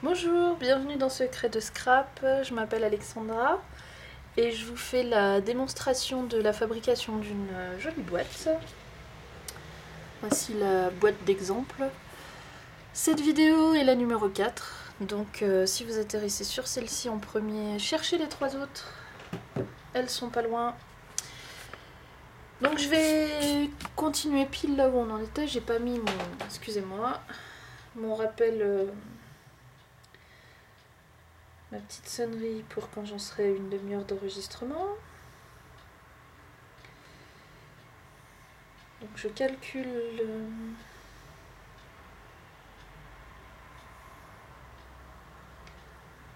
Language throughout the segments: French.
Bonjour, bienvenue dans Secret de Scrap, je m'appelle Alexandra et je vous fais la démonstration de la fabrication d'une jolie boîte. Voici la boîte d'exemple. Cette vidéo est la numéro 4, donc si vous atterrissez sur celle-ci en premier, cherchez les 3 autres, elles sont pas loin. Donc je vais continuer pile là où on en était, j'ai pas mis mon, excusez-moi, mon rappel... ma petite sonnerie pour quand j'en serai une demi-heure d'enregistrement. Donc je calcule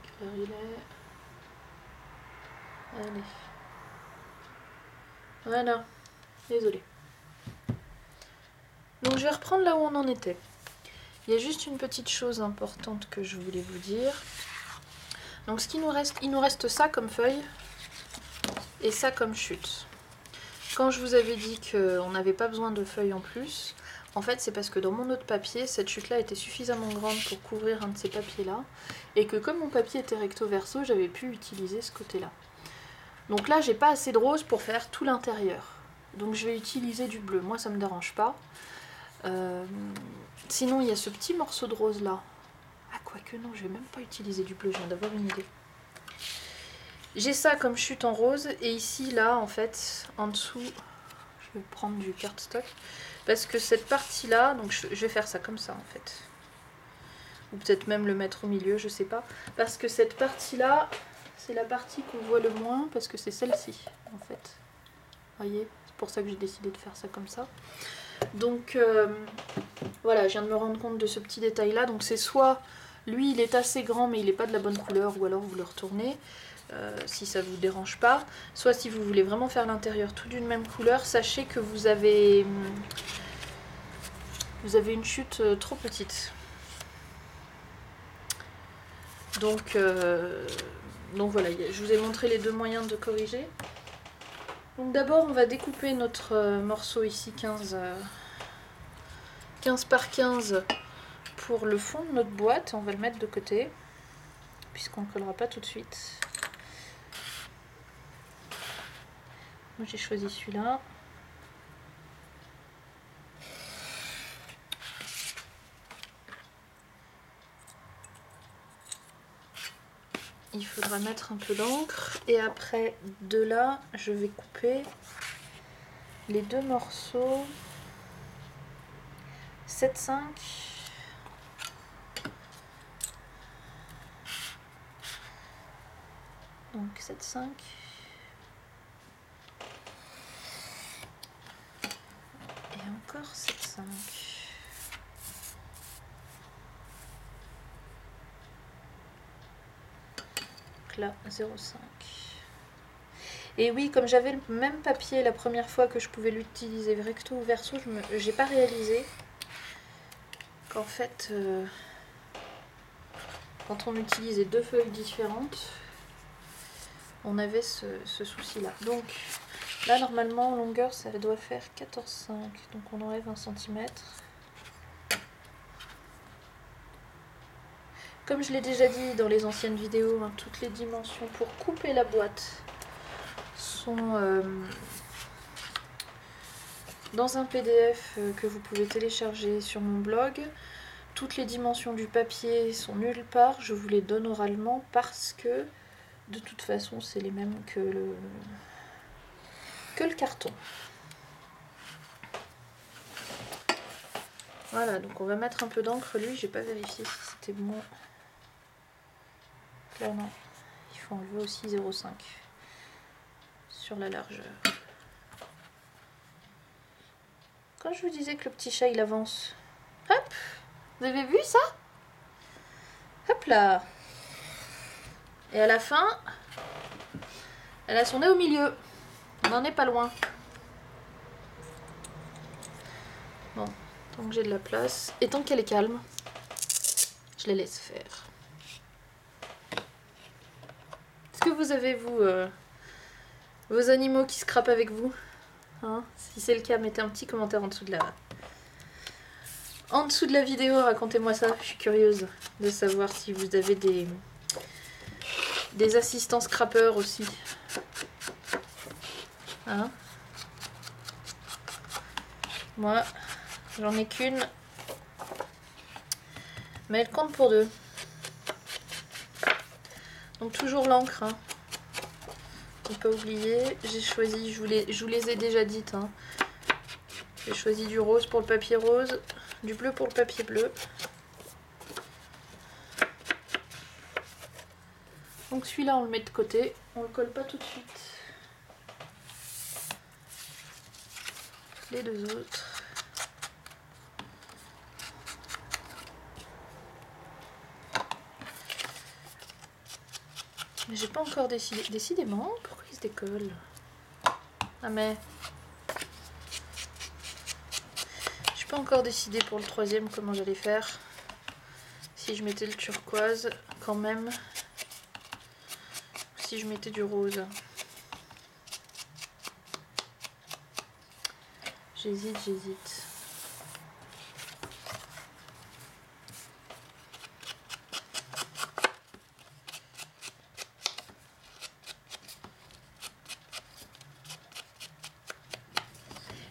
quelle heure il est. Allez. Voilà. Désolée. Donc je vais reprendre là où on en était. Il y a juste une petite chose importante que je voulais vous dire. Donc ce qu'il nous reste, il nous reste ça comme feuille et ça comme chute. Quand je vous avais dit qu'on n'avait pas besoin de feuilles en plus, en fait c'est parce que dans mon autre papier, cette chute-là était suffisamment grande pour couvrir un de ces papiers-là, et que comme mon papier était recto verso, j'avais pu utiliser ce côté-là. Donc là, j'ai pas assez de rose pour faire tout l'intérieur. Donc je vais utiliser du bleu. Moi, ça me dérange pas. Sinon, il y a ce petit morceau de rose là. Ah, quoique non, je vais même pas utiliser du bleu, je viens d'avoir une idée. J'ai ça comme chute en rose, et ici, là, en fait, en dessous, je vais prendre du cardstock, parce que cette partie-là, donc je vais faire ça comme ça, en fait. Ou peut-être même le mettre au milieu, je sais pas. Parce que cette partie-là, c'est la partie qu'on voit le moins, parce que c'est celle-ci, en fait. Voyez, c'est pour ça que j'ai décidé de faire ça comme ça. Donc, voilà, je viens de me rendre compte de ce petit détail-là. Donc c'est soit, lui, il est assez grand, mais il n'est pas de la bonne couleur, ou alors vous le retournez. Si ça vous dérange pas, soit si vous voulez vraiment faire l'intérieur tout d'une même couleur, sachez que vous avez une chute trop petite. Donc voilà, je vous ai montré les deux moyens de corriger. Donc d'abord on va découper notre morceau ici 15 par 15 pour le fond de notre boîte, on va le mettre de côté puisqu'on ne collera pas tout de suite. Moi j'ai choisi celui-là. Il faudra mettre un peu d'encre et après de là je vais couper les deux morceaux 7,5 donc 7,5 et encore 7,5. Là 0,5. Et oui, comme j'avais le même papier la première fois que je pouvais l'utiliser recto ou verso, j'ai pas réalisé qu'en fait quand on utilisait deux feuilles différentes, on avait ce souci là. Donc là normalement en longueur ça doit faire 14,5, donc on enlève 1 cm. Comme je l'ai déjà dit dans les anciennes vidéos, hein, toutes les dimensions pour couper la boîte sont dans un PDF que vous pouvez télécharger sur mon blog. Toutes les dimensions du papier sont nulle part, je vous les donne oralement parce que de toute façon c'est les mêmes que le carton. Voilà, donc on va mettre un peu d'encre. Lui, j'ai pas vérifié si c'était bon. Là non, il faut enlever aussi 0,5 sur la largeur. Quand je vous disais que le petit chat il avance, hop, vous avez vu ça? Hop là. Et à la fin, elle a son nez au milieu. On n'en est pas loin. Bon, tant que j'ai de la place, et tant qu'elle est calme, je les laisse faire. Est-ce que vous avez, vous, vos animaux qui scrapent avec vous, hein? Si c'est le cas, mettez un petit commentaire en dessous de En dessous de la vidéo, racontez-moi ça. Je suis curieuse de savoir si vous avez des assistants scrappeurs aussi. Hein? Moi, j'en ai qu'une. Mais elle compte pour deux. Donc toujours l'encre. Hein. Faut pas oublier. J'ai choisi, je vous les ai déjà dites. Hein. J'ai choisi du rose pour le papier rose, du bleu pour le papier bleu. Donc celui-là, on le met de côté. On le colle pas tout de suite. Les deux autres. Mais j'ai pas encore décidé. Décidément, pourquoi il se décolle? Ah mais... J'ai pas encore décidé pour le troisième comment j'allais faire. Si je mettais le turquoise quand même. Ou si je mettais du rose. J'hésite, j'hésite.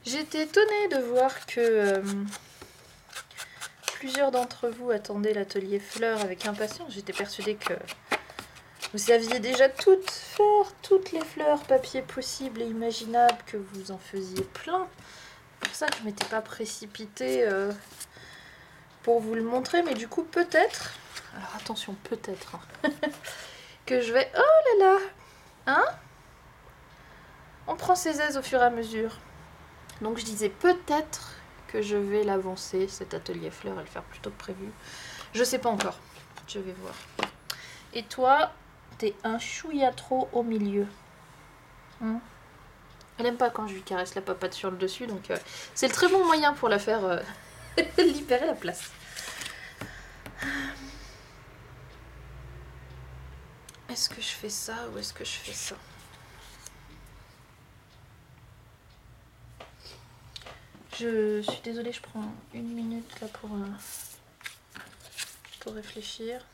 J'étais étonnée de voir que plusieurs d'entre vous attendaient l'atelier fleurs avec impatience. J'étais persuadée que vous saviez déjà toutes faire, toutes les fleurs papier possibles et imaginables, que vous en faisiez plein. C'est pour ça que je m'étais pas précipitée pour vous le montrer, mais du coup peut-être, alors attention peut-être, hein, que je vais... Oh là là, hein? On prend ses aises au fur et à mesure. Donc je disais peut-être que je vais l'avancer, cet atelier fleurs, et le faire plus tôt que prévu. Je sais pas encore, je vais voir. Et toi, t'es un chouïa trop au milieu. Hein? Elle aime pas quand je lui caresse la papate sur le dessus, donc c'est le très bon moyen pour la faire libérer la place. Est-ce que je fais ça ou est-ce que je fais ça? Je suis désolée, je prends une minute là pour réfléchir.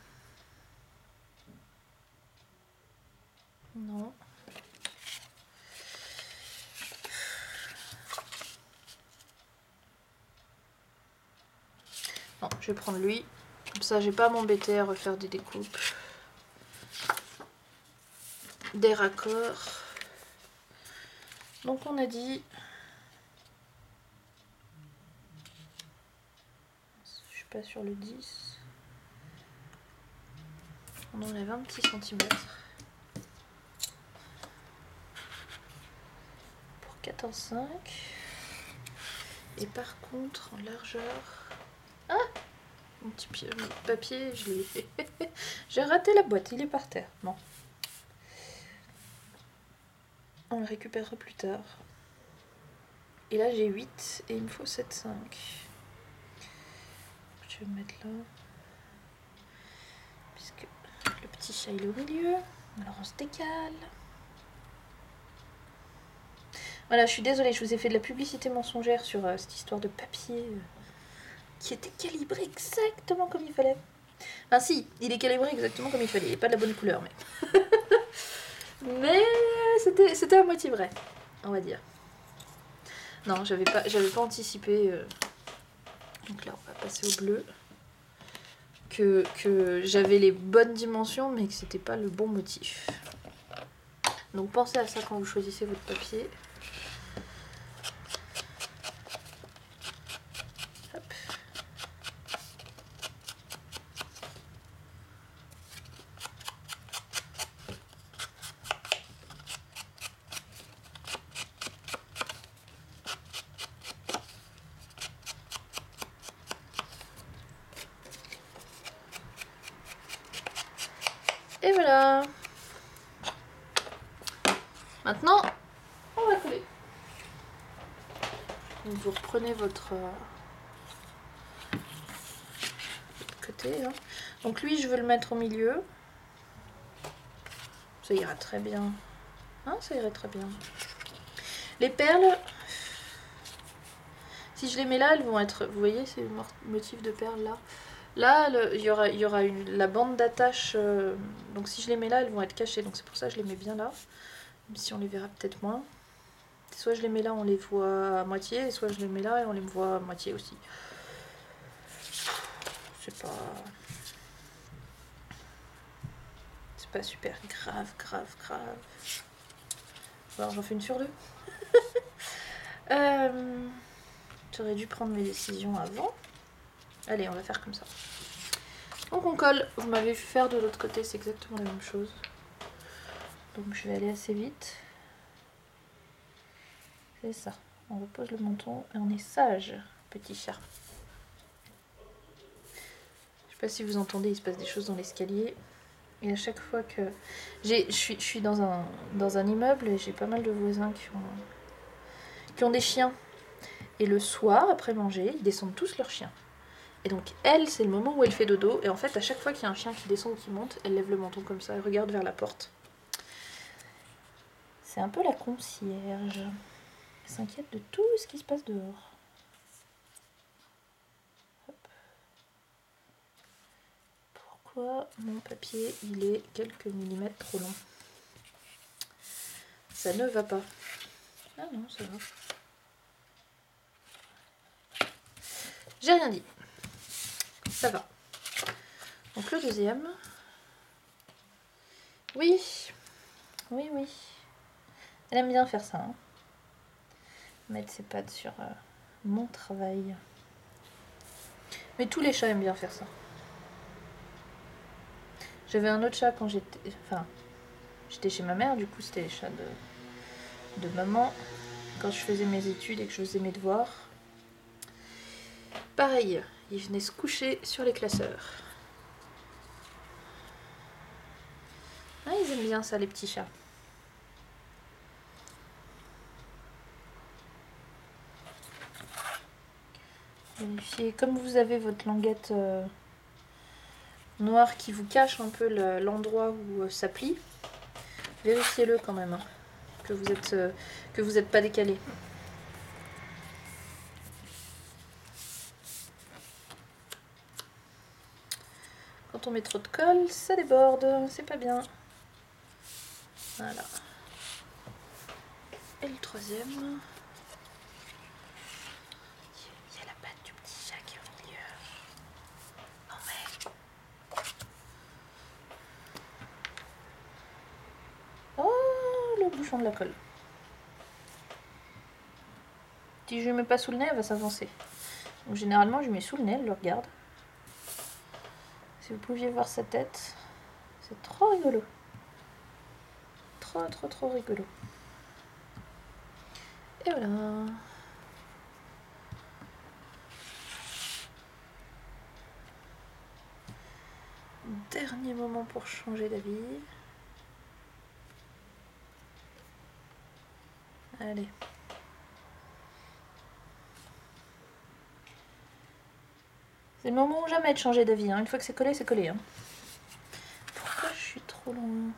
Non. Non, je vais prendre lui. Comme ça, j'ai pas à m'embêter à refaire des découpes. Des raccords. Donc on a dit... Je suis pas sur le 10. On enlève un petit centimètre. Pour 14,5. Et par contre, en largeur... Ah! Mon petit papier, je l'ai... J'ai raté la boîte, il est par terre. Non. On le récupérera plus tard. Et là, j'ai 8 et il me faut 7,5. Je vais me mettre là. Puisque le petit chat il est au milieu. Alors on se décale. Voilà, je suis désolée, je vous ai fait de la publicité mensongère sur cette histoire de papier qui était calibré exactement comme il fallait. Enfin si, il est calibré exactement comme il fallait. Il n'est pas de la bonne couleur, mais... mais c'était à moitié vrai, on va dire. Non, j'avais pas anticipé. Donc là, on va passer au bleu. Que j'avais les bonnes dimensions, mais que c'était pas le bon motif. Donc pensez à ça quand vous choisissez votre papier. Hop. Et voilà. Maintenant, on va coller. Donc vous reprenez votre côté. Hein. Donc lui, je veux le mettre au milieu. Ça ira très bien. Hein, ça irait très bien. Les perles, Si je les mets là, elles vont être... Vous voyez ces motifs de perles là? Là, il y aura la bande d'attache. Donc si je les mets là, elles vont être cachées. Donc c'est pour ça que je les mets bien là. Même si on les verra peut-être moins. Soit je les mets là, on les voit à moitié. Et soit je les mets là et on les voit à moitié aussi. C'est pas super grave. Alors j'en fais une sur deux. J'aurais dû prendre mes décisions avant. Allez, on va faire comme ça. Donc on colle. Vous m'avez vu faire de l'autre côté, c'est exactement la même chose. Donc je vais aller assez vite. C'est ça. On repose le menton et on est sage, petit chat. Je sais pas si vous entendez, il se passe des choses dans l'escalier. Et à chaque fois que... Je suis dans un immeuble et j'ai pas mal de voisins qui ont des chiens. Et le soir, après manger, ils descendent tous leurs chiens. Et donc elle, c'est le moment où elle fait dodo. Et en fait, à chaque fois qu'il y a un chien qui descend ou qui monte, elle lève le menton comme ça et regarde vers la porte. C'est un peu la concierge. Elle s'inquiète de tout ce qui se passe dehors. Hop. Pourquoi mon papier, il est quelques millimètres trop long? Ça ne va pas. Ah non, ça va. J'ai rien dit. Ça va. Donc le deuxième. Oui. Elle aime bien faire ça. Hein. Mettre ses pattes sur mon travail. Mais tous les chats aiment bien faire ça. J'avais un autre chat quand j'étais... Enfin, j'étais chez ma mère, du coup c'était les chats de maman. Quand je faisais mes études et que je faisais mes devoirs. Pareil, ils venaient se coucher sur les classeurs. Ah, ils aiment bien ça, les petits chats. Vérifiez, comme vous avez votre languette noire qui vous cache un peu l'endroit où ça plie, vérifiez-le quand même, hein, que vous êtes pas décalé. Quand on met trop de colle, ça déborde, c'est pas bien. Voilà. Et le troisième. Il y a la patte du petit chat qui est au milieu. Non mais... Oh, le bouchon de la colle. Si je ne mets pas sous le nez, elle va s'avancer. Donc généralement, je mets sous le nez, elle le regarde. Si vous pouviez voir sa tête, c'est trop rigolo. Trop rigolo. Et voilà. Dernier moment pour changer d'avis. Allez. C'est le moment ou jamais de changer d'avis. Hein. Une fois que c'est collé, c'est collé. Hein. Pourquoi je suis trop loin?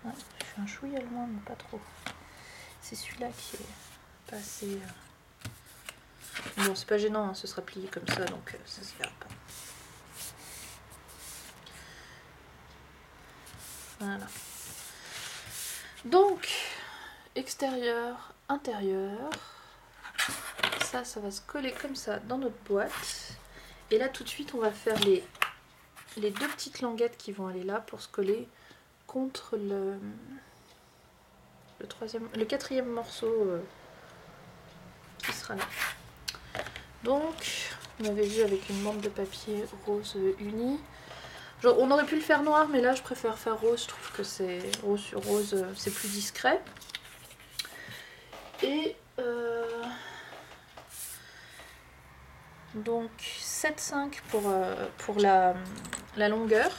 Ouais, je suis un chouïa loin, mais pas trop. C'est celui-là qui est pas assez... Bon, c'est pas gênant, hein, ce sera plié comme ça, donc ça se verra pas. Voilà. Donc, extérieur, intérieur. Ça va se coller comme ça dans notre boîte. Et là, tout de suite, on va faire les deux petites languettes qui vont aller là pour se coller contre le quatrième morceau qui sera là. Donc, on avait vu avec une bande de papier rose unie. Genre, on aurait pu le faire noir, mais là je préfère faire rose. Je trouve que c'est rose sur rose, c'est plus discret. Et donc 7,5 pour la longueur.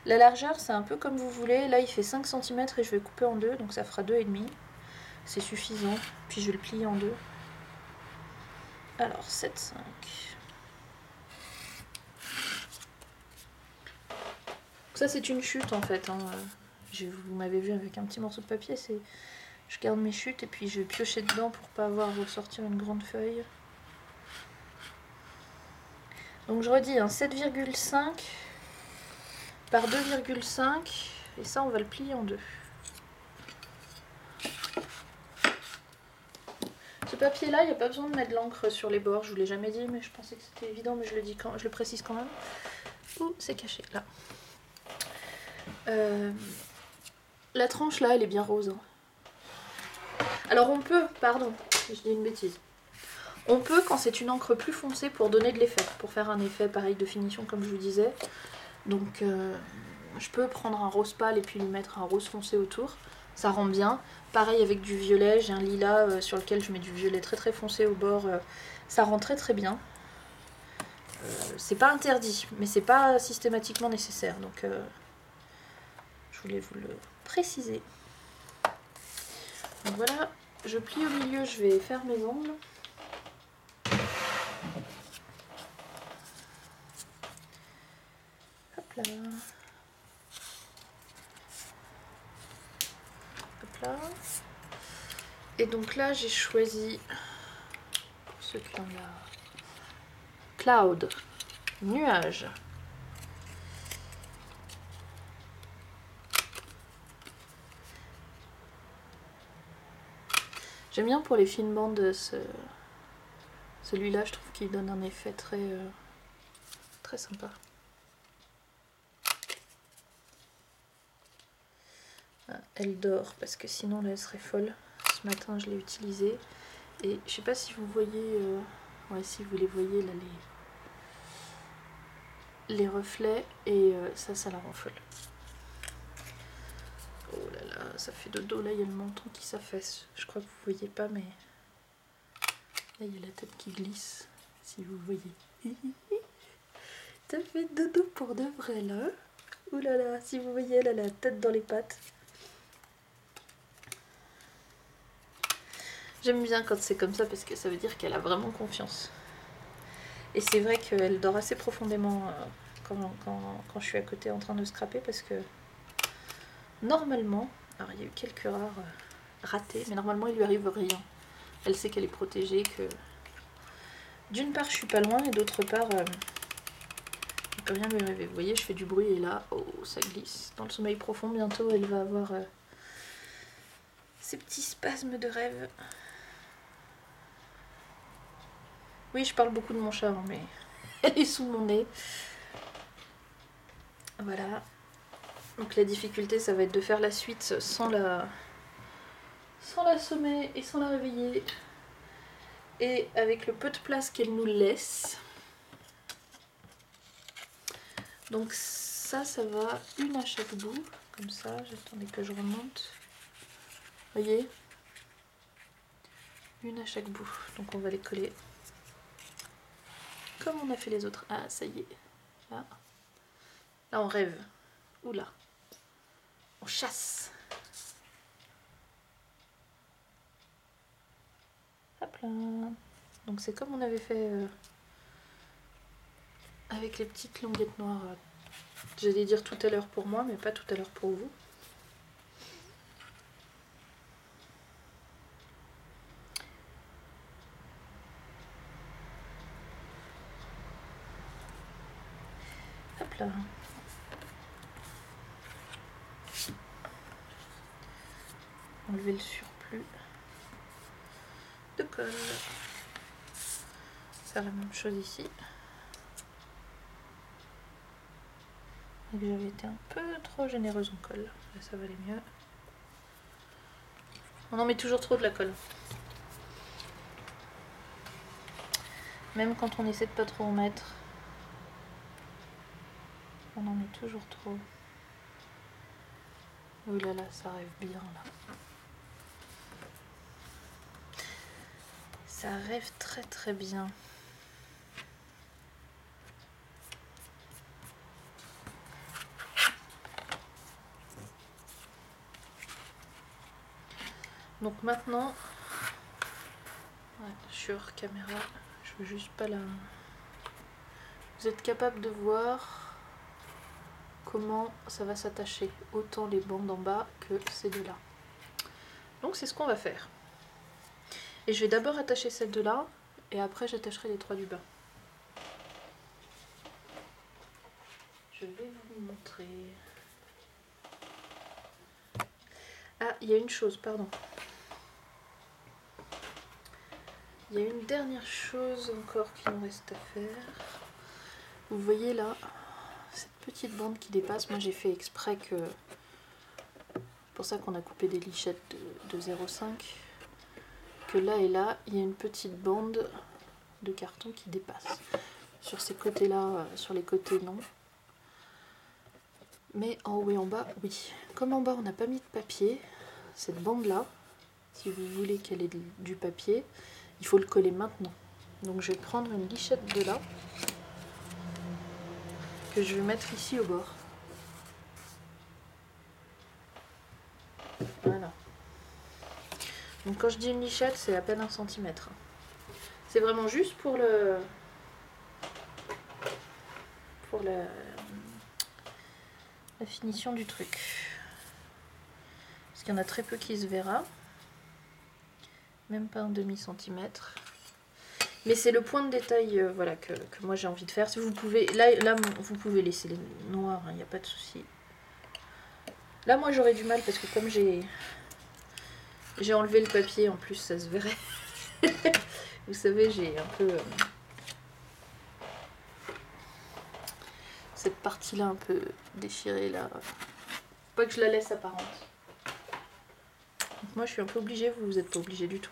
La largeur, c'est un peu comme vous voulez. Là, il fait 5 cm et je vais couper en deux, donc ça fera 2,5. C'est suffisant. Puis je vais le plier en deux. Alors, 7,5. Ça, c'est une chute en fait. Hein. Vous m'avez vu avec un petit morceau de papier. Je garde mes chutes et puis je vais piocher dedans pour pas avoir à ressortir une grande feuille. Donc je redis, hein, 7,5 par 2,5 et ça on va le plier en deux. Ce papier là, il n'y a pas besoin de mettre de l'encre sur les bords, je vous l'ai jamais dit mais je pensais que c'était évident mais je le précise quand même. Ouh, c'est caché là. La tranche là elle est bien rose. Hein. Alors on peut, pardon, je dis une bêtise. On peut quand c'est une encre plus foncée pour donner de l'effet, pour faire un effet pareil de finition comme je vous disais. Donc je peux prendre un rose pâle et puis lui mettre un rose foncé autour, ça rend bien. Pareil avec du violet, j'ai un lilas sur lequel je mets du violet très très foncé au bord, ça rend très très bien. C'est pas interdit, mais c'est pas systématiquement nécessaire, donc je voulais vous le préciser. Donc voilà, je plie au milieu, je vais faire mes ongles. Hop là. Hop là. Et donc là, j'ai choisi, pour ceux qui ont la cloud, nuage. J'aime bien pour les fines bandes celui-là, je trouve qu'il donne un effet très, très sympa. Ah, elle dort parce que sinon là, elle serait folle. Ce matin, je l'ai utilisée. Et je sais pas si vous voyez, ouais, si vous les voyez là, les reflets, et ça la rend folle. Oh là là, ça fait dodo, là il y a le menton qui s'affaisse. Je crois que vous voyez pas, mais là il y a la tête qui glisse, si vous voyez. Ça fait dodo pour de vrai là. Ouh là là, si vous voyez, elle a la tête dans les pattes. J'aime bien quand c'est comme ça parce que ça veut dire qu'elle a vraiment confiance. Et c'est vrai qu'elle dort assez profondément quand je suis à côté en train de scraper parce que normalement, alors il y a eu quelques rares ratés, mais normalement il lui arrive rien. Elle sait qu'elle est protégée, que d'une part je suis pas loin et d'autre part il peut rien lui arriver. Vous voyez, je fais du bruit et là, oh ça glisse. Dans le sommeil profond, bientôt elle va avoir ces petits spasmes de rêve. Oui, je parle beaucoup de mon chat, hein, mais elle est sous mon nez. Voilà. Donc la difficulté, ça va être de faire la suite sans l'assommer et sans la réveiller. Et avec le peu de place qu'elle nous laisse. Donc ça va une à chaque bout. Comme ça, j'attendais que je remonte. Voyez ? Une à chaque bout. Donc on va les coller comme on a fait les autres. Ah, ça y est. Là, là on rêve. Oula. On chasse. Hop là. Donc c'est comme on avait fait avec les petites languettes noires. J'allais dire tout à l'heure pour moi, mais pas tout à l'heure pour vous. Hop là. Enlever le surplus de colle. Faire la même chose ici. Et que j'avais été un peu trop généreuse en colle. Là, ça va aller mieux. On en met toujours trop de la colle. Même quand on essaie de pas trop en mettre, on en met toujours trop. Oh là là, ça rêve bien là. Ça rêve très très bien. Donc maintenant, ouais, sur caméra, je veux juste pas la... Vous êtes capable de voir comment ça va s'attacher, autant les bandes en bas que ces deux-là. Donc c'est ce qu'on va faire. Et je vais d'abord attacher celle de là, et après j'attacherai les 3 du bas. Je vais vous montrer. Ah, il y a une chose, pardon. Il y a une dernière chose encore qu'il nous reste à faire. Vous voyez là, cette petite bande qui dépasse, moi j'ai fait exprès que... C'est pour ça qu'on a coupé des lichettes de 0,5. Que là et là, il y a une petite bande de carton qui dépasse. Sur ces côtés-là, sur les côtés non. Mais en haut et en bas, oui. Comme en bas on n'a pas mis de papier, cette bande-là, si vous voulez qu'elle ait du papier, il faut le coller maintenant. Donc je vais prendre une lichette de là, que je vais mettre ici au bord. Voilà. Donc quand je dis une lichette, c'est à peine 1 centimètre. C'est vraiment juste pour le... pour la finition du truc. Parce qu'il y en a très peu qui se verra. Même pas un demi-centimètre. Mais c'est le point de détail voilà, que moi j'ai envie de faire. Si vous pouvez, là vous pouvez laisser les noirs, il n'y a pas de souci. Là moi j'aurais du mal parce que comme j'ai enlevé le papier, en plus ça se verrait. Vous savez, j'ai un peu cette partie là un peu déchirée là. Pas que je la laisse apparente. Donc moi je suis un peu obligée, vous n'êtes pas obligé du tout.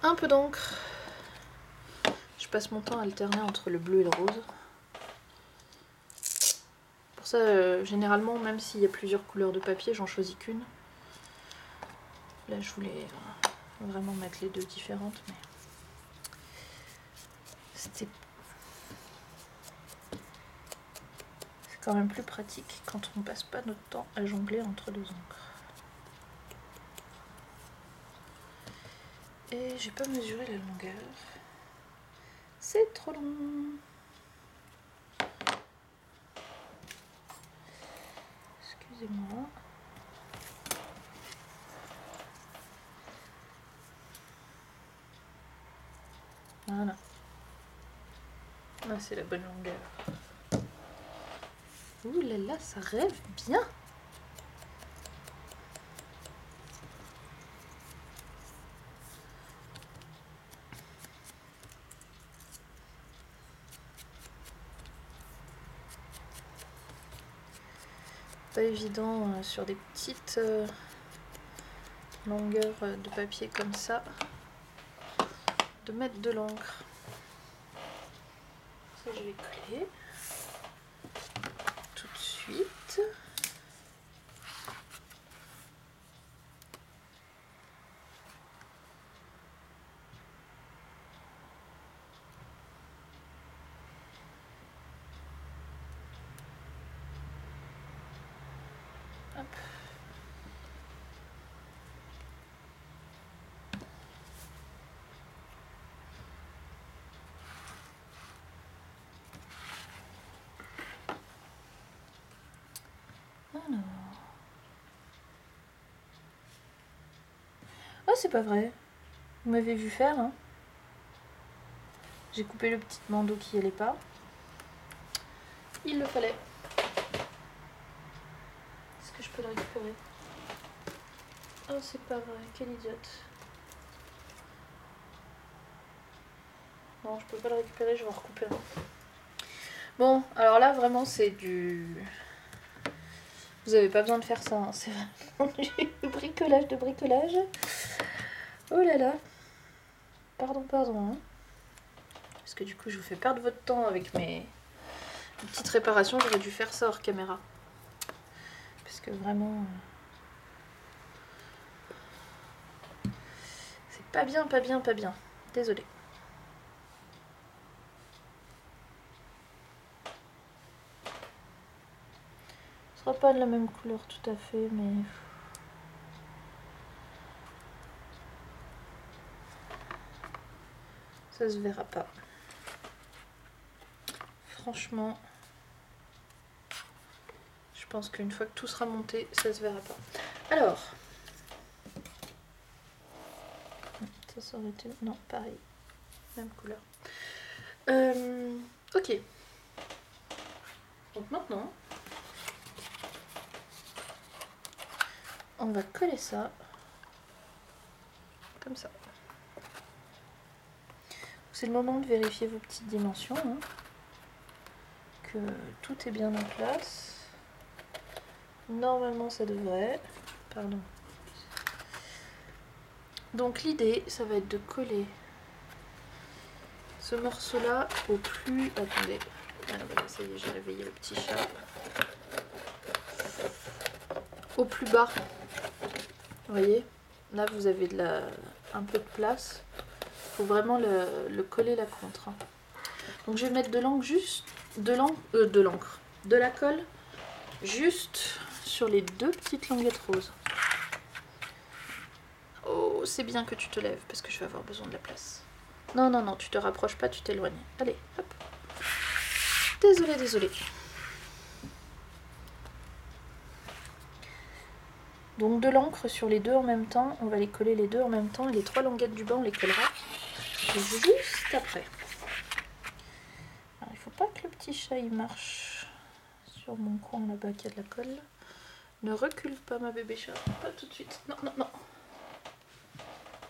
Un peu d'encre. Je passe mon temps à alterner entre le bleu et le rose. Pour ça, généralement, même s'il y a plusieurs couleurs de papier, j'en choisis qu'une. Là, je voulais vraiment mettre les deux différentes, mais c'est quand même plus pratique quand on passe pas notre temps à jongler entre deux encres. Et j'ai pas mesuré la longueur. C'est trop long. Excusez-moi. Voilà. Là, c'est la bonne longueur. Ouh là là, ça rêve bien. Pas évident sur des petites longueurs de papier comme ça de mettre de l'encre. Ça je vais coller tout de suite. Hop. Alors. Oh, c'est pas vrai. Vous m'avez vu faire, hein. J'ai coupé le petit bandeau qui allait pas. Il le fallait. Est-ce que je peux le récupérer? Oh, c'est pas vrai. Quelle idiote. Non, je peux pas le récupérer, je vais en recouper un. Bon, alors là, vraiment, c'est du... Vous avez pas besoin de faire ça, hein. C'est vraiment du bricolage de bricolage. Oh là là. Pardon, pardon. Hein. Parce que du coup, je vous fais perdre votre temps avec mes petites réparations. J'aurais dû faire ça hors caméra. Parce que vraiment... C'est pas bien, pas bien, pas bien. Désolée. Ce sera pas de la même couleur tout à fait, mais... Ça se verra pas. Franchement, je pense qu'une fois que tout sera monté, ça se verra pas. Alors, ça aurait été... Non, pareil. Même couleur. Ok. Donc maintenant, on va coller ça comme ça. C'est le moment de vérifier vos petites dimensions, hein, que tout est bien en place. Normalement ça devrait. Pardon. Donc l'idée, ça va être de coller ce morceau-là au plus... Attendez. Ah voilà, ça y est, j'ai réveillé le petit chat. Au plus bas. Vous voyez? Là, vous avez un peu de place. Il faut vraiment le coller la contre. Hein. Donc je vais mettre de l'encre juste... de la colle juste sur les deux petites languettes roses. Oh, c'est bien que tu te lèves parce que je vais avoir besoin de la place. Non, non, non, tu te rapproches pas, tu t'éloignes. Allez, hop. Désolée, désolée. Donc de l'encre sur les deux en même temps. On va les coller les deux en même temps. Et les trois languettes du bas, on les collera juste après. Alors, il faut pas que le petit chat il marche sur mon coin là-bas qui a de la colle. Ne recule pas ma bébé chat. Pas tout de suite. Non, non, non.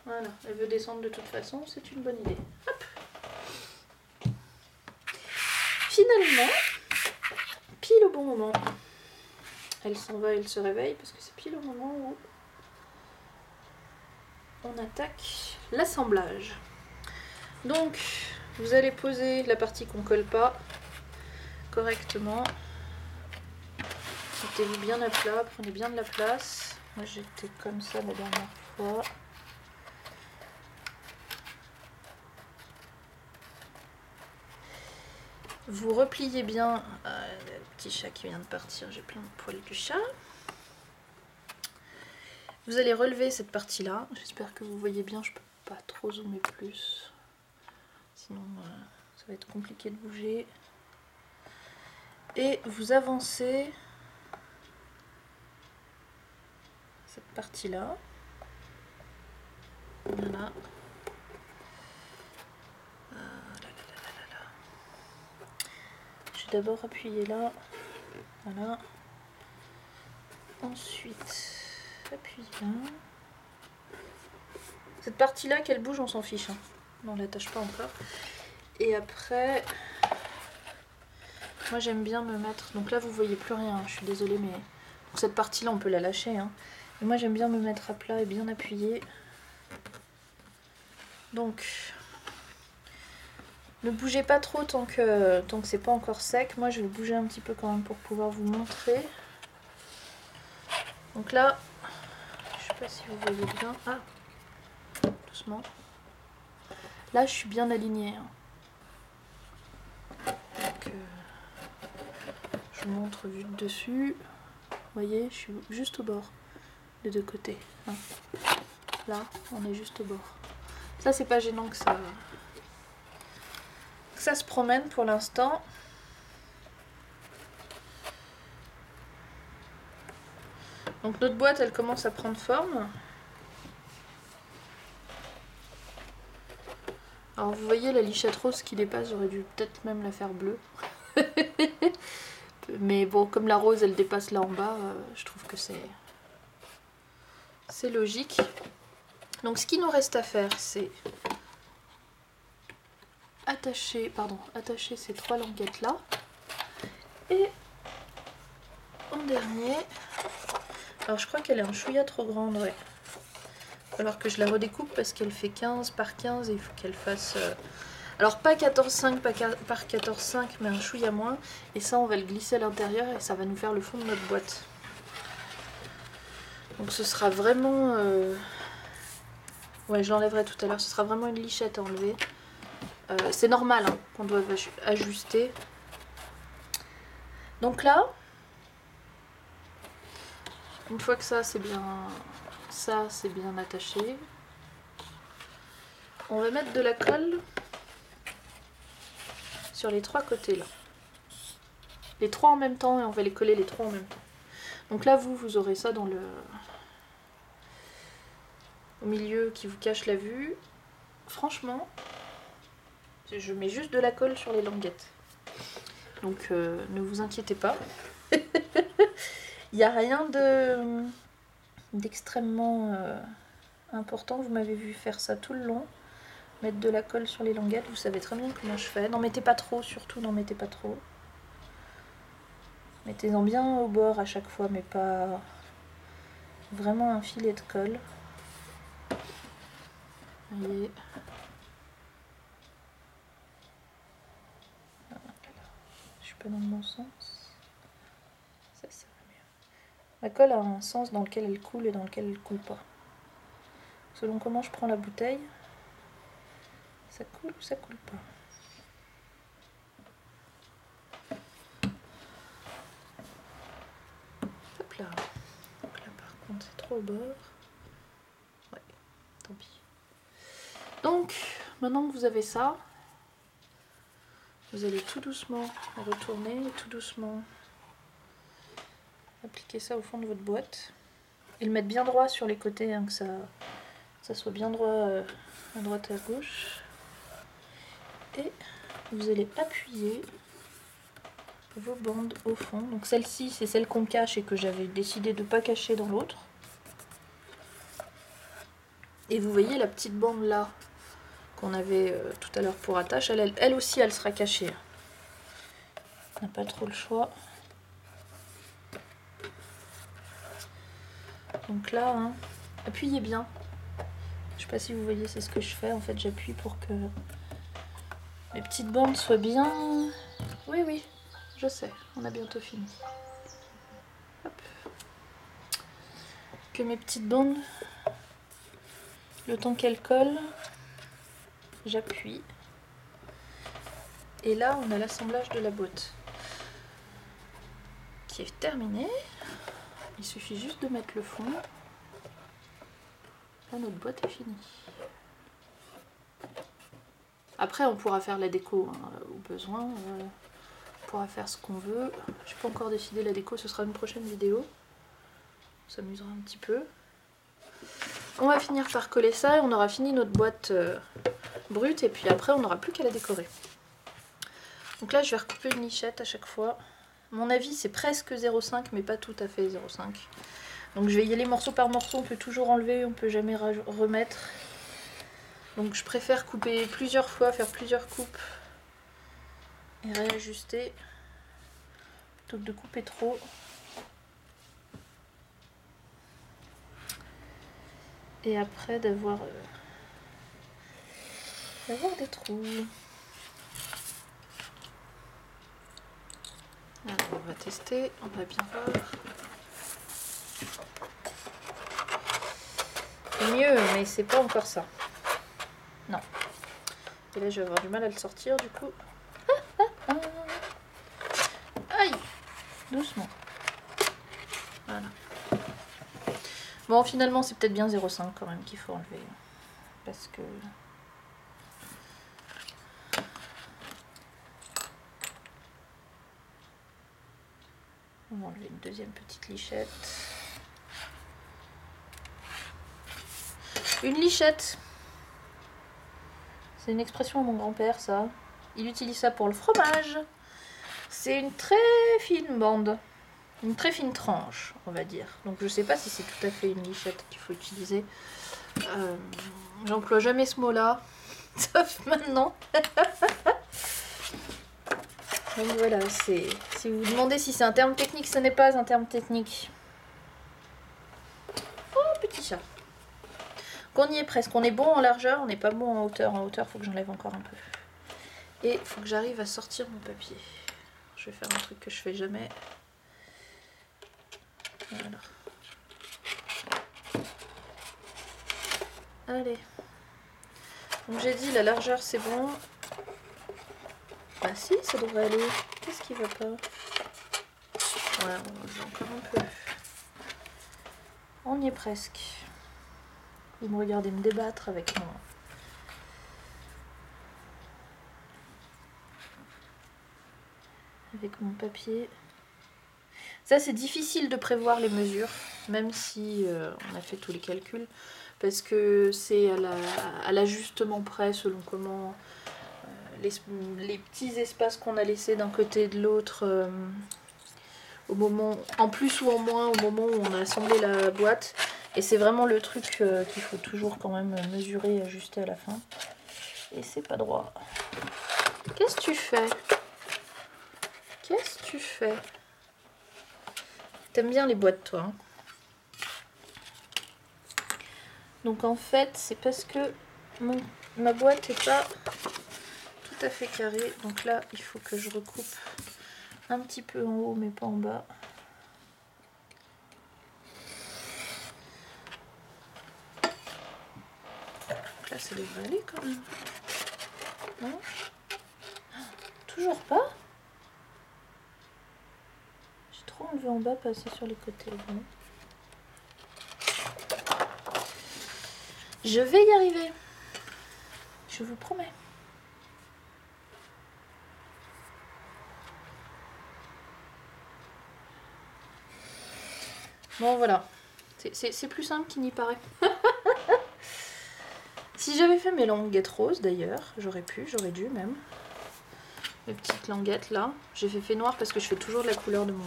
Voilà, elle veut descendre de toute façon, c'est une bonne idée. Hop. Finalement, pile au bon moment, elle s'en va, elle se réveille parce que c'est pile au moment où on attaque l'assemblage. Donc, vous allez poser la partie qu'on colle pas correctement. Mettez-vous bien à plat, prenez bien de la place. Moi j'étais comme ça la dernière fois. Vous repliez bien, le petit chat qui vient de partir, j'ai plein de poils du chat. Vous allez relever cette partie-là, j'espère que vous voyez bien, je peux pas trop zoomer plus, sinon ça va être compliqué de bouger. Et vous avancez cette partie-là, voilà. D'abord appuyer là, voilà, ensuite appuyer là. Cette partie là qu'elle bouge on s'en fiche, hein. On l'attache pas encore. Et après, moi j'aime bien me mettre, donc là vous voyez plus rien, hein, je suis désolée mais donc cette partie là on peut la lâcher, hein. Et moi j'aime bien me mettre à plat et bien appuyer. Donc ne bougez pas trop tant que c'est pas encore sec. Moi je vais bouger un petit peu quand même pour pouvoir vous montrer. Donc là, je sais pas si vous voyez bien. Ah, doucement. Là je suis bien alignée. Hein. Donc, je vous montre vue de dessus. Vous voyez, je suis juste au bord des deux côtés. Hein. Là, on est juste au bord. Ça c'est pas gênant que ça se promène pour l'instant. Donc notre boîte elle commence à prendre forme. Alors vous voyez la lichette rose qui dépasse, j'aurais dû peut-être même la faire bleue. Mais bon, comme la rose elle dépasse là en bas, je trouve que c'est logique. Donc ce qui nous reste à faire c'est attacher ces trois languettes là. Et en dernier, alors je crois qu'elle est un chouïa trop grande, ouais. Alors que je la redécoupe parce qu'elle fait 15 par 15 et il faut qu'elle fasse... Alors pas 14,5 par 14,5 mais un chouïa moins. Et ça on va le glisser à l'intérieur et ça va nous faire le fond de notre boîte. Donc ce sera vraiment... Ouais, je l'enlèverai tout à l'heure, ce sera vraiment une lichette à enlever. C'est normal hein, qu'on doit ajuster. Donc là, une fois que ça c'est bien attaché, on va mettre de la colle sur les trois côtés là. Les trois en même temps et on va les coller les trois en même temps. Donc là, vous aurez ça dans le... au milieu qui vous cache la vue. Franchement, je mets juste de la colle sur les languettes. Donc ne vous inquiétez pas. Il n'y a rien d'extrêmement important. Vous m'avez vu faire ça tout le long. Mettre de la colle sur les languettes. Vous savez très bien comment je fais. N'en mettez pas trop, surtout n'en mettez pas trop. Mettez-en bien au bord à chaque fois, mais pas vraiment un filet de colle. Vous voyez. Je suis pas dans le bon sens. Ça va mieux. La colle a un sens dans lequel elle coule et dans lequel elle coule pas. Selon comment je prends la bouteille, ça coule ou ça coule pas. Hop là. Donc là par contre c'est trop au bord. Ouais, tant pis. Donc maintenant que vous avez ça, vous allez tout doucement retourner, tout doucement appliquer ça au fond de votre boîte. Et le mettre bien droit sur les côtés, hein, que ça soit bien droit à droite et à gauche. Et vous allez appuyer vos bandes au fond. Donc celle-ci, c'est celle qu'on cache et que j'avais décidé de ne pas cacher dans l'autre. Et vous voyez la petite bande là qu'on avait tout à l'heure pour attache, elle aussi elle sera cachée. On n'a pas trop le choix. Donc là, hein, appuyez bien. Je sais pas si vous voyez, c'est ce que je fais. En fait, j'appuie pour que les petites bandes soient bien... Oui, oui, je sais, on a bientôt fini. Hop. Que mes petites bandes, le temps qu'elles collent, j'appuie. Et là, on a l'assemblage de la boîte qui est terminé. Il suffit juste de mettre le fond. Là, notre boîte est finie. Après, on pourra faire la déco hein, au besoin. On pourra faire ce qu'on veut. Je n'ai pas encore décidé la déco, ce sera une prochaine vidéo. On s'amusera un petit peu. On va finir par coller ça et on aura fini notre boîte brute. Et puis après, on n'aura plus qu'à la décorer. Donc là, je vais recouper une lichette à chaque fois. À mon avis, c'est presque 0,5, mais pas tout à fait 0,5. Donc je vais y aller morceau par morceau. On peut toujours enlever, on peut jamais remettre. Donc je préfère couper plusieurs fois, faire plusieurs coupes et réajuster plutôt que de couper trop. Et après d'avoir des trous. Alors on va tester, on va bien voir. C'est mieux, mais c'est pas encore ça. Non. Et là je vais avoir du mal à le sortir du coup. Aïe! Doucement. Voilà. Bon, finalement, c'est peut-être bien 0,5 quand même qu'il faut enlever. Parce que... On va enlever une deuxième petite lichette. Une lichette! C'est une expression à mon grand-père, ça. Il utilise ça pour le fromage. C'est une très fine bande. Une très fine tranche, on va dire. Donc je sais pas si c'est tout à fait une lichette qu'il faut utiliser. J'emploie jamais ce mot-là, sauf maintenant. Donc voilà, si vous vous demandez si c'est un terme technique, ce n'est pas un terme technique. Oh, petit chat. On y est presque. On est bon en largeur, on n'est pas bon en hauteur. En hauteur, il faut que j'enlève encore un peu. Et il faut que j'arrive à sortir mon papier. Je vais faire un truc que je fais jamais. Voilà. Allez. Donc j'ai dit la largeur c'est bon. Bah si, ça devrait aller. Qu'est-ce qui va pas? Ouais, on va encore un peu. On y est presque. Vous me regardez me débattre avec mon papier. Ça c'est difficile de prévoir les mesures, même si on a fait tous les calculs, parce que c'est à l'ajustement près selon comment les petits espaces qu'on a laissés d'un côté et de l'autre, au moment, en plus ou en moins, au moment où on a assemblé la boîte. Et c'est vraiment le truc qu'il faut toujours quand même mesurer et ajuster à la fin. Et c'est pas droit. Qu'est-ce que tu fais? Qu'est-ce que tu fais? T'aimes bien les boîtes, toi, hein? Donc en fait, c'est parce que ma boîte n'est pas tout à fait carrée. Donc là, il faut que je recoupe un petit peu en haut, mais pas en bas. Donc là, ça devrait aller quand même. Non? Toujours pas? J'ai trop enlevé en bas, passer sur les côtés. Bon. Je vais y arriver. Je vous promets. Bon, voilà. C'est plus simple qu'il n'y paraît. Si j'avais fait mes languettes roses, d'ailleurs, j'aurais dû même. Mes petites languettes, là. J'ai fait noir parce que je fais toujours de la couleur de mon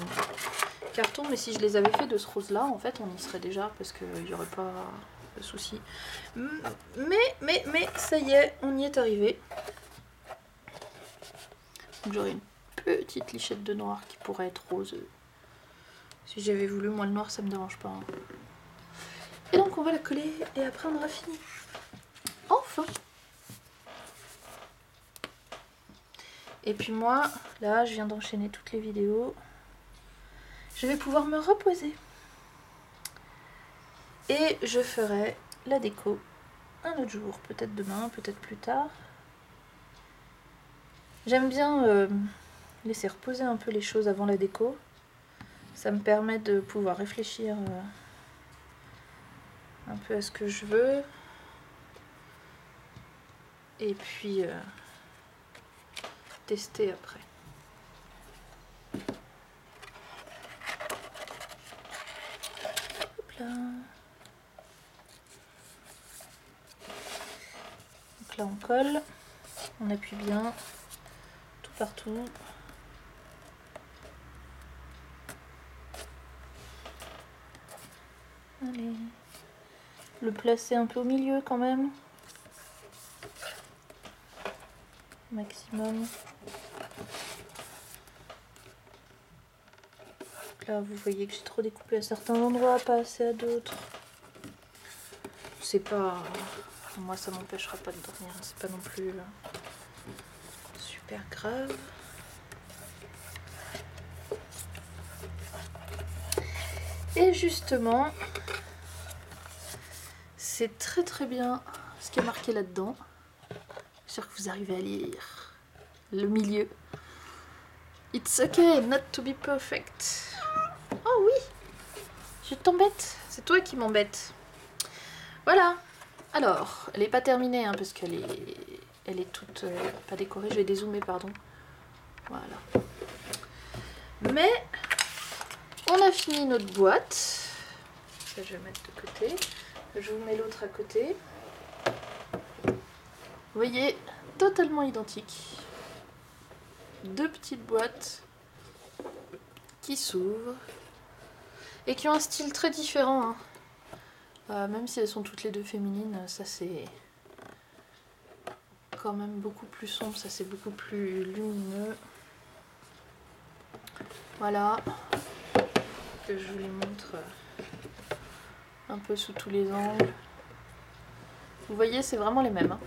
carton. Mais si je les avais fait de ce rose-là, en fait, on y serait déjà parce qu'il n'y aurait pas de souci. Mais, ça y est, on y est arrivé. Donc j'aurais une petite lichette de noir qui pourrait être rose. Si j'avais voulu, moi le noir ça me dérange pas. Hein. Et donc on va la coller et après on aura fini. Enfin. Et puis moi, là je viens d'enchaîner toutes les vidéos. Je vais pouvoir me reposer. Et je ferai la déco un autre jour. Peut-être demain, peut-être plus tard. J'aime bien laisser reposer un peu les choses avant la déco. Ça me permet de pouvoir réfléchir un peu à ce que je veux. Et puis tester après. Hop là. Donc là on colle, on appuie bien, tout partout. Allez. Le placer un peu au milieu quand même. Maximum. Là vous voyez que j'ai trop découpé à certains endroits, pas assez à d'autres. C'est pas... Moi ça m'empêchera pas de dormir, c'est pas non plus super grave. Et justement, c'est très très bien ce qui est marqué là-dedans. J'espère que vous arrivez à lire le milieu. It's okay not to be perfect. Oh oui, je t'embête, c'est toi qui m'embête. Voilà, alors, elle n'est pas terminée hein, parce qu'elle est toute pas décorée, je vais dézoomer, pardon. Voilà. Mais on a fini notre boîte. Ça, je vais mettre de côté. Je vous mets l'autre à côté. Vous voyez, totalement identique. Deux petites boîtes qui s'ouvrent et qui ont un style très différent. Hein. Même si elles sont toutes les deux féminines, ça c'est quand même beaucoup plus sombre, ça c'est beaucoup plus lumineux. Voilà, que je vous les montre un peu sous tous les angles. Vous voyez, c'est vraiment les mêmes. Hein.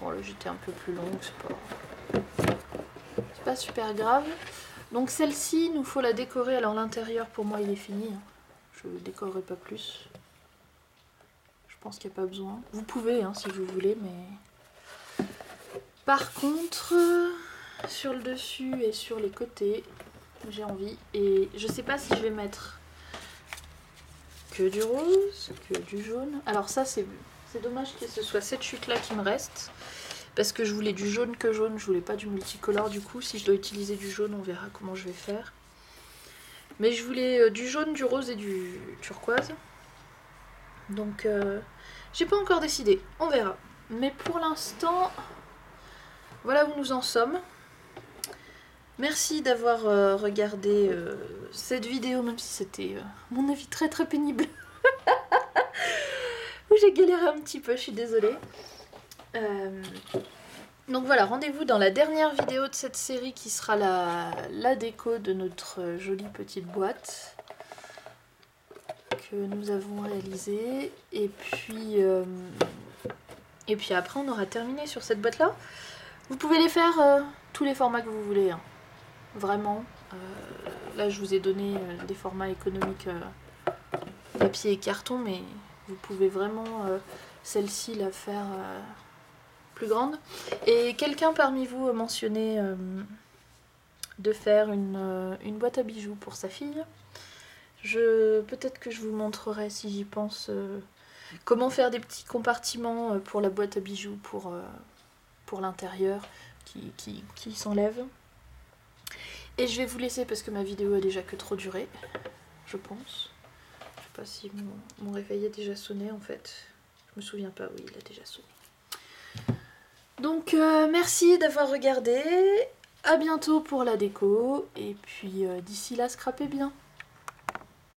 Bon là j'étais un peu plus longue, c'est pas super grave. Donc celle-ci, il nous faut la décorer. Alors l'intérieur pour moi il est fini. Hein. Je ne décorerai pas plus. Je pense qu'il n'y a pas besoin. Vous pouvez hein, si vous voulez, mais... Par contre, sur le dessus et sur les côtés, j'ai envie. Et je sais pas si je vais mettre que du rose, que du jaune. Alors ça c'est dommage que ce soit cette chute là qui me reste. Parce que je voulais du jaune que jaune, je voulais pas du multicolore. Du coup, si je dois utiliser du jaune, on verra comment je vais faire. Mais je voulais du jaune, du rose et du turquoise. Donc j'ai pas encore décidé, on verra. Mais pour l'instant, voilà où nous en sommes. Merci d'avoir regardé cette vidéo, même si c'était, à mon avis, très très pénible. Où j'ai galéré un petit peu, je suis désolée. Donc voilà, rendez-vous dans la dernière vidéo de cette série qui sera la déco de notre jolie petite boîte que nous avons réalisée. Et puis après on aura terminé sur cette boîte là. Vous pouvez les faire tous les formats que vous voulez, hein. Vraiment. Là je vous ai donné des formats économiques papier et carton, mais vous pouvez vraiment celle-ci la faire plus grande. Et quelqu'un parmi vous a mentionné de faire une boîte à bijoux pour sa fille. Peut-être que je vous montrerai, si j'y pense, comment faire des petits compartiments pour la boîte à bijoux pour l'intérieur qui s'enlève. Et je vais vous laisser parce que ma vidéo a déjà que trop duré, je pense. Je sais pas si mon réveil a déjà sonné en fait. Je me souviens pas, oui, il a déjà sonné. Donc merci d'avoir regardé. À bientôt pour la déco. Et puis d'ici là, scrapez bien.